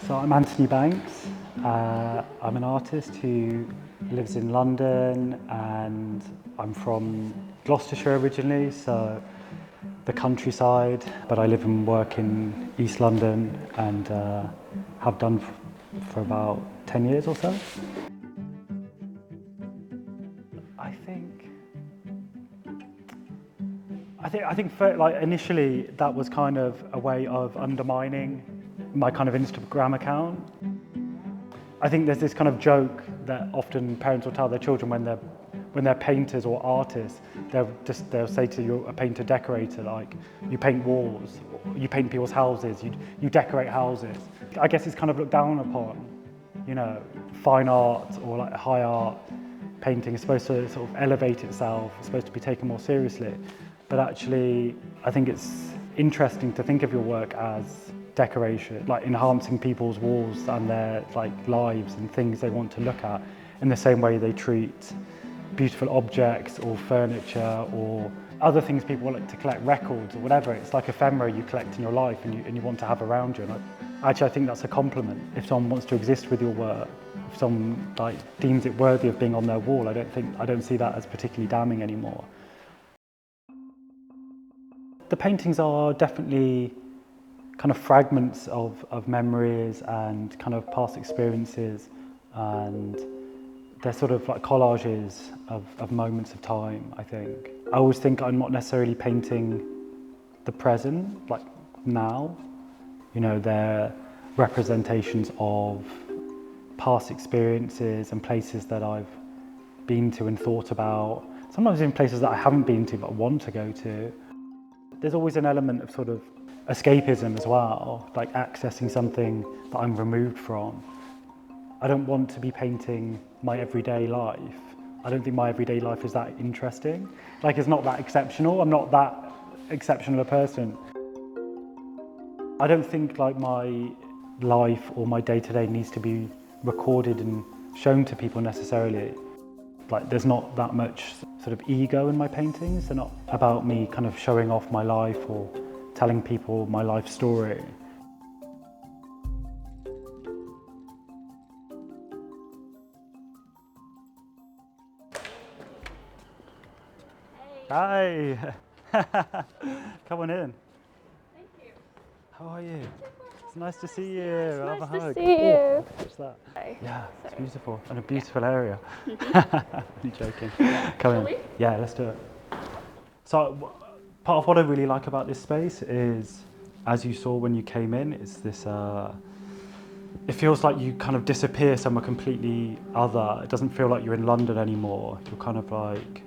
So I'm Anthony Banks. I'm an artist who lives in London, and I'm from Gloucestershire originally, so the countryside, but I live and work in East London and have done for about 10 years or so. I think for, initially that was kind of a way of undermining my kind of Instagram account. I think there's this kind of joke that often parents will tell their children when they're painters or artists. They'll say to you, a painter decorator, like, you paint walls, you paint people's houses, you decorate houses. I guess it's kind of looked down upon, you know, fine art or like high art painting is supposed to sort of elevate itself, it's supposed to be taken more seriously. But actually, I think it's interesting to think of your work as decoration, like enhancing people's walls and their lives and things they want to look at, in the same way they treat beautiful objects or furniture or other things people like to collect, records or whatever. It's like ephemera you collect in your life and you want to have around you. And I think that's a compliment. If someone wants to exist with your work, if someone deems it worthy of being on their wall, I don't see that as particularly damning anymore. The paintings are definitely kind of fragments of memories and kind of past experiences, and they're sort of like collages of moments of time, I think. I always think I'm not necessarily painting the present, like now. You know, they're representations of past experiences and places that I've been to and thought about. Sometimes in places that I haven't been to but want to go to. There's always an element of sort of escapism as well, like accessing something that I'm removed from. I don't want to be painting my everyday life. I don't think my everyday life is that interesting. Like, it's not that exceptional. I'm not that exceptional a person. I don't think like my life or my day-to-day needs to be recorded and shown to people necessarily. Like, there's not that much sort of ego in my paintings. They're not about me kind of showing off my life or telling people my life story. Hey. Hi. Come on in. Thank you. How are you? It's nice to see you. It's Have a nice hug. to see you. What's that? Hi. Yeah, it's Sorry. beautiful and a beautiful area. I'm joking. Come in. Yeah, let's do it. So part of what I really like about this space is, as you saw when you came in, it's this, it feels like you kind of disappear somewhere completely other. It doesn't feel like you're in London anymore. You're kind of like,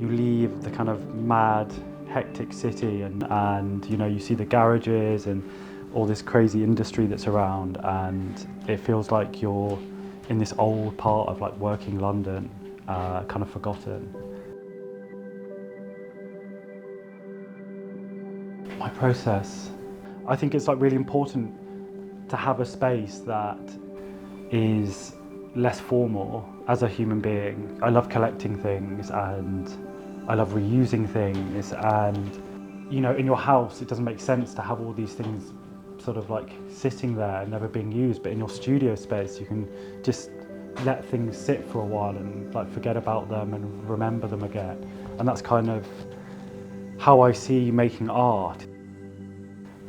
you leave the kind of mad, hectic city and you know, you see the garages and all this crazy industry that's around, and it feels like you're in this old part of like working London, kind of forgotten. My process, I think it's like really important to have a space that is less formal as a human being. I love collecting things and I love reusing things, and you know, in your house it doesn't make sense to have all these things sort of like sitting there and never being used, but in your studio space you can just let things sit for a while and like forget about them and remember them again. And that's kind of how I see making art.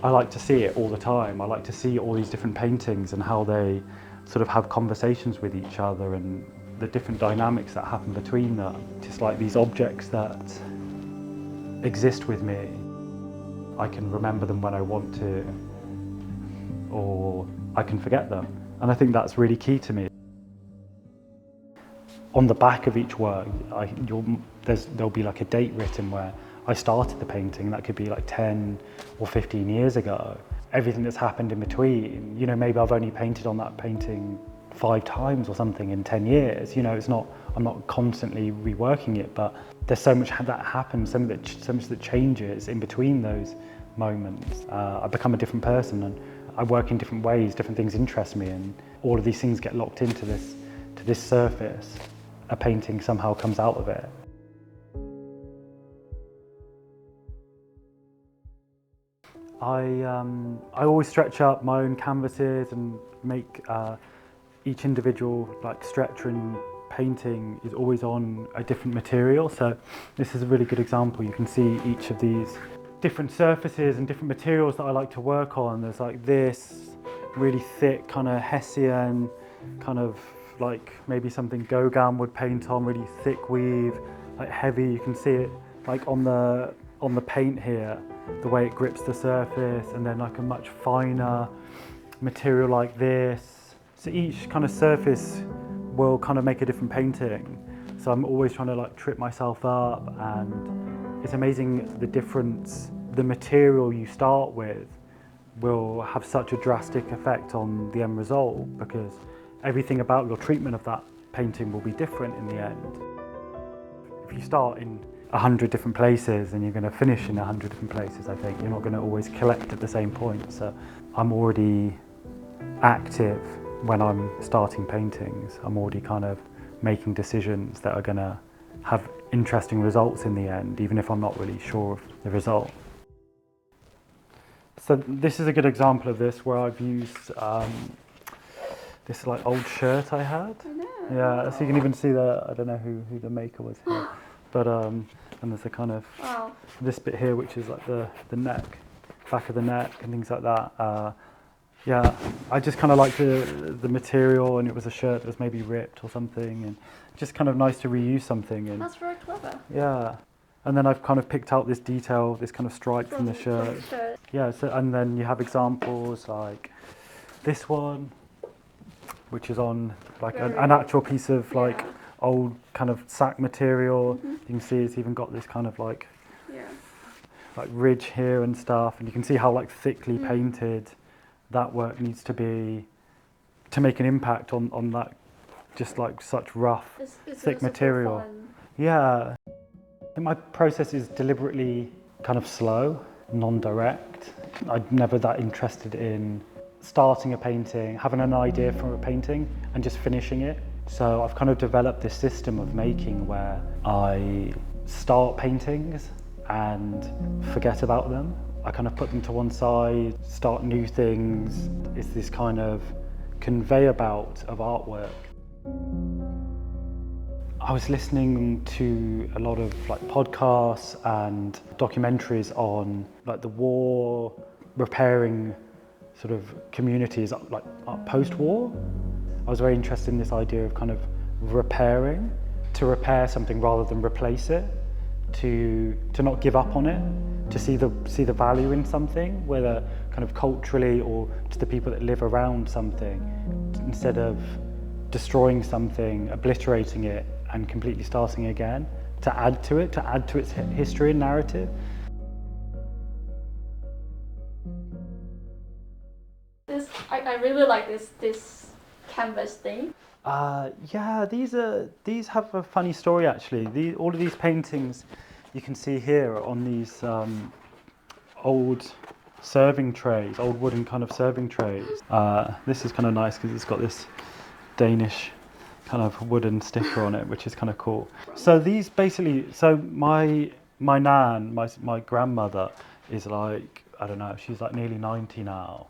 I like to see it all the time. I like to see all these different paintings and how they sort of have conversations with each other and the different dynamics that happen between them. Just like these objects that exist with me. I can remember them when I want to, or I can forget them. And I think that's really key to me. On the back of each work, there'll be like a date written where I started the painting. That could be like 10 or 15 years ago. Everything that's happened in between, you know, maybe I've only painted on that painting 5 times or something in 10 years. You know, I'm not constantly reworking it, but there's so much that happens, so much that changes in between those moments. I become a different person and I work in different ways, different things interest me, and all of these things get locked into this surface. A painting somehow comes out of it. I always stretch up my own canvases and make each individual like stretcher and painting is always on a different material. So this is a really good example. You can see each of these different surfaces and different materials that I like to work on. There's like this really thick kind of Hessian, kind of like maybe something Gauguin would paint on, really thick weave, like heavy. You can see it like on the paint here, the way it grips the surface, and then like a much finer material like this. So each kind of surface will kind of make a different painting. So I'm always trying to like trip myself up, and it's amazing the difference. The material you start with will have such a drastic effect on the end result, because everything about your treatment of that painting will be different in the end. If you start in 100 different places and you're going to finish in 100 different places, I think you're not going to always collect at the same point. So I'm already active when I'm starting paintings. I'm already kind of making decisions that are going to have interesting results in the end, even if I'm not really sure of the result. So this is a good example of this, where I've used this like old shirt I had. I know. Yeah, so you can even see I don't know who the maker was here. But and there's a kind of this bit here, which is like the neck, back of the neck and things like that. Yeah, I just kind of liked the material, and it was a shirt that was maybe ripped or something, and just kind of nice to reuse something. And that's very clever. yeah, and then I've kind of picked out this detail, this kind of stripe from the shirt. Yeah, so and then you have examples like this one, which is on like an actual piece of like old kind of sack material. You can see it's even got this kind of like ridge here and stuff, and you can see how like thickly painted that work needs to be to make an impact on that just like such rough thick material. Yeah, my process is deliberately kind of slow, non-direct. I'm never that interested in starting a painting, having an idea for a painting and just finishing it. So I've kind of developed this system of making where I start paintings and forget about them. I kind of put them to one side, start new things. It's this kind of conveyor belt of artwork. I was listening to a lot of like podcasts and documentaries on like the war repairing sort of communities like post-war. I was very interested in this idea of kind of repairing, to repair something rather than replace it, to not give up on it, to see the value in something, whether kind of culturally or to the people that live around something, instead of destroying something, obliterating it and completely starting again, to add to its history and narrative. I really like this canvas thing. Yeah, these have a funny story actually. All of these paintings you can see here are on these old serving trays, old wooden kind of serving trays. This is kind of nice because it's got this Danish kind of wooden sticker on it, which is kind of cool. So these basically, so my nan, my grandmother is like, I don't know, she's like nearly 90 now.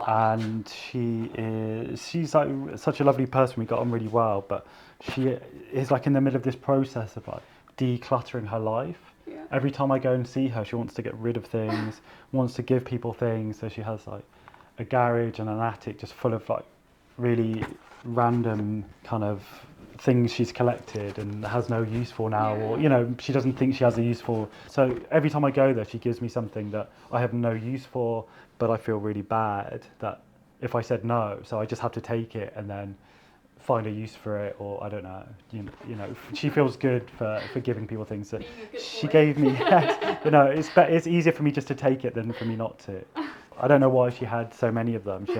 And she's like such a lovely person, we got on really well, but she is like in the middle of this process of like decluttering her life. Every time I go and see her, she wants to get rid of things, wants to give people things, so she has like a garage and an attic just full of like really random kind of things she's collected and has no use for now, or you know, she doesn't think she has a use for. So every time I go there, she gives me something that I have no use for, but I feel really bad that if I said no, so I just have to take it and then find a use for it, or I don't know, you know, she feels good for giving people things that she gave me. You know, it's easier for me just to take it than for me not to. I don't know why she had so many of them. She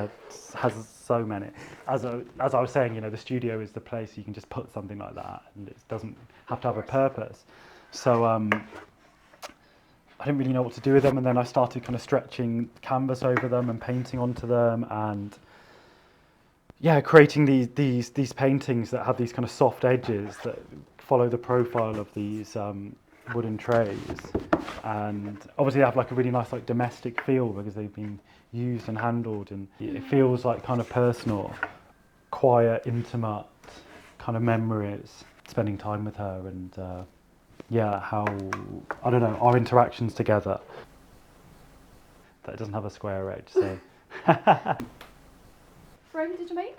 has so many. As I was saying, you know, the studio is the place you can just put something like that, and it doesn't have to have a purpose. So I didn't really know what to do with them, and then I started kind of stretching canvas over them and painting onto them, and yeah, creating these paintings that have these kind of soft edges that follow the profile of these wooden trays, and obviously they have like a really nice like domestic feel because they've been used and handled, and it feels like kind of personal, quiet, intimate kind of memories, spending time with her, and yeah, how, I don't know, our interactions together. That doesn't have a square edge, so. Frame did you make?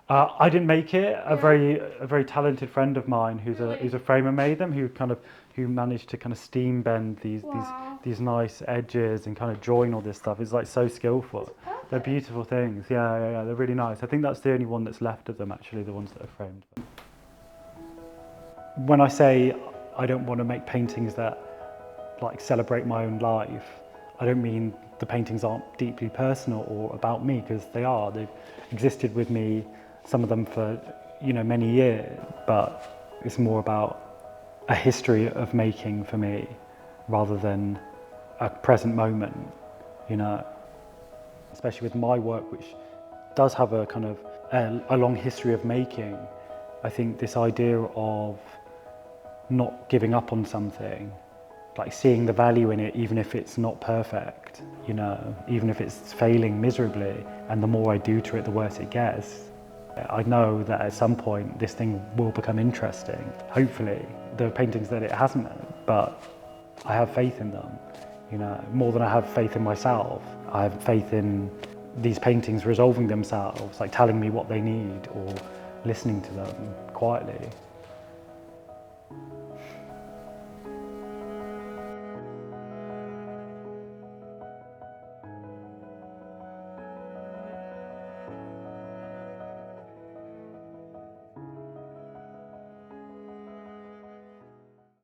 I didn't make it. Yeah. A very talented friend of mine who's a framer made them. Who managed to kind of steam bend Wow. these nice edges and kind of join all this stuff. It's like so skillful. They're beautiful things. Yeah. They're really nice. I think that's the only one that's left of them, actually, the ones that are framed. When I say I don't want to make paintings that like celebrate my own life, I don't mean the paintings aren't deeply personal or about me, because they are. They've existed with me, some of them for, you know, many years, but it's more about a history of making for me rather than a present moment, you know. Especially with my work, which does have a kind of a long history of making, I think this idea of not giving up on something, like seeing the value in it even if it's not perfect, you know, even if it's failing miserably, and the more I do to it, the worse it gets. I know that at some point this thing will become interesting, hopefully. There are paintings that it hasn't, but I have faith in them, you know, more than I have faith in myself. I have faith in these paintings resolving themselves, like telling me what they need or listening to them quietly.